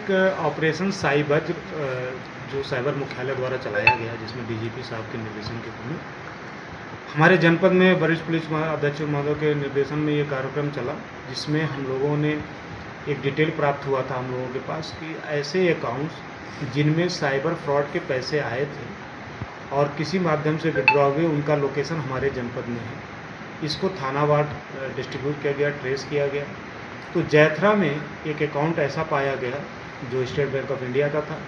एक operation cyber जो cyber मुख्यालय द्वारा चलाया गया, जिसमें डीजीपी साहब के निर्देशन के क्रम में हमारे जनपद में वरिष्ठ पुलिस अध्यक्ष महोदय के निर्देशन में ये कार्यक्रम चला, जिसमें हम लोगों ने एक डिटेल प्राप्त हुआ था हम लोगों के पास कि ऐसे अकाउंट्स जिनमें साइबर फ्रॉड के पैसे आए थे और किसी माध्यम से विड्रॉ हुए, उनका लोकेशन हमारे जनपद में है। इसको थानावार डिस्ट्रीब्यूट किया गया, ट्रेस किया गया। तो जैथरा में एक अकाउंट ऐसा पाया गया जो स्टेट बैंक ऑफ इंडिया का था,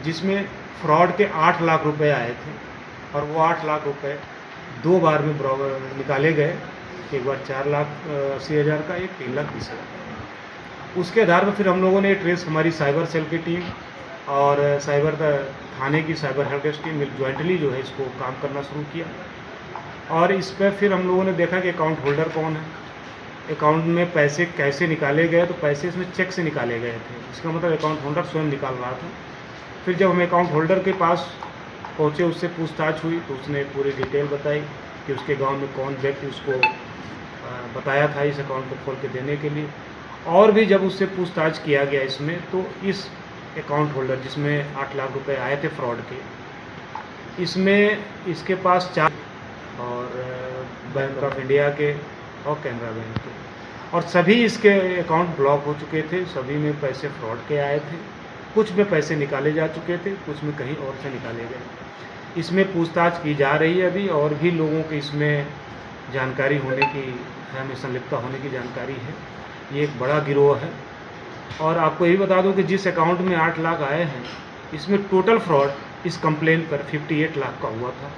जिसमें फ्रॉड के 8 लाख रुपए आए थे और वो 8 लाख रुपए 2 बार में निकाले गए। एक बार 4,80,000 का, एक 3,20,000। उसके आधार पर फिर हम लोगों ने ट्रेस, हमारी साइबर सेल की टीम और साइबर थाने की cyber help desk team jointly जो है इसको काम करना शुरू किया। और इस पर फिर हम लोगों ने देखा कि अकाउंट होल्डर कौन है, अकाउंट में पैसे कैसे निकाले गए। तो पैसे इसमें चेक से निकाले गए थे, इसका मतलब अकाउंट होल्डर स्वयं निकाल रहा था। फिर जब हम अकाउंट होल्डर के पास पहुँचे, उससे पूछताछ हुई तो उसने पूरी डिटेल बताई कि उसके गांव में कौन व्यक्ति उसको बताया था इस अकाउंट को खोल के देने के लिए। और भी जब उससे पूछताछ किया गया इसमें, तो इस अकाउंट होल्डर जिसमें 8 लाख रुपए आए थे फ्रॉड के, इसमें इसके पास 4 और बैंक ऑफ इंडिया के और कैनरा बैंक के, और सभी इसके अकाउंट ब्लॉक हो चुके थे। सभी में पैसे फ्रॉड के आए थे, कुछ में पैसे निकाले जा चुके थे, कुछ में कहीं और से निकाले गए। इसमें पूछताछ की जा रही है अभी, और भी लोगों की इसमें जानकारी होने की, हमें संलिप्तता होने की जानकारी है। ये एक बड़ा गिरोह है। और आपको यही बता दूं कि जिस अकाउंट में 8 लाख आए हैं, इसमें टोटल फ्रॉड इस कंप्लेन पर 58 लाख का हुआ था।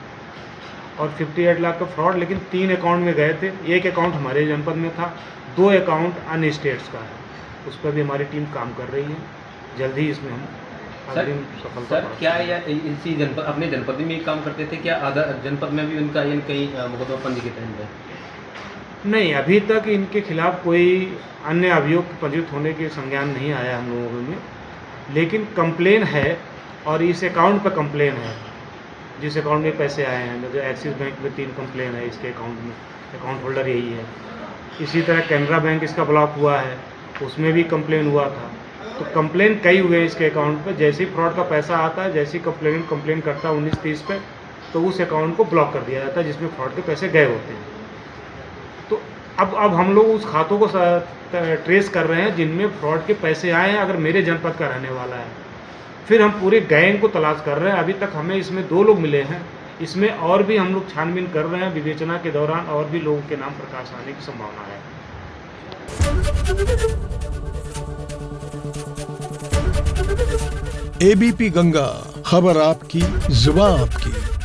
और 58 लाख का फ्रॉड लेकिन 3 अकाउंट में गए थे। एक अकाउंट हमारे जनपद में था, 2 अकाउंट अन्य स्टेट्स का है। उस पर भी हमारी टीम काम कर रही है। जल्द ही इसमें हम अग्रिम सफलता। सर, क्या या इसी जनपद, अपने जनपद में ही काम करते थे, क्या अदर जनपद में भी उनका कहीं मुकदमा पंजीकृत है? नहीं, अभी तक इनके खिलाफ कोई अन्य अभियोग पंजीकृत होने के संज्ञान नहीं आया हम लोगों में, लेकिन कंप्लेन है और इस अकाउंट पर कंप्लेन है। जिस अकाउंट में पैसे आए हैं, जैसे एक्सिस बैंक में 3 कंप्लेन है इसके अकाउंट में, अकाउंट होल्डर यही है। इसी तरह कैनरा बैंक इसका ब्लॉक हुआ है, उसमें भी कंप्लेन हुआ था। तो कंप्लेन कई हुए इसके अकाउंट पर। जैसे ही फ्रॉड का पैसा आता है, जैसे ही कंप्लेन करता है 19-30 पे, तो उस अकाउंट को ब्लॉक कर दिया जाता है जिसमें फ्रॉड के पैसे गए होते हैं। तो अब हम लोग उस खातों को ट्रेस कर रहे हैं जिनमें फ्रॉड के पैसे आए हैं, अगर मेरे जनपद का रहने वाला है। फिर हम पूरे गैंग को तलाश कर रहे हैं। अभी तक हमें इसमें 2 लोग मिले हैं। इसमें और भी हम लोग छानबीन कर रहे हैं। विवेचना के दौरान और भी लोगों के नाम प्रकाश आने की संभावना है। एबीपी गंगा, खबर आपकी, जुबान आपकी।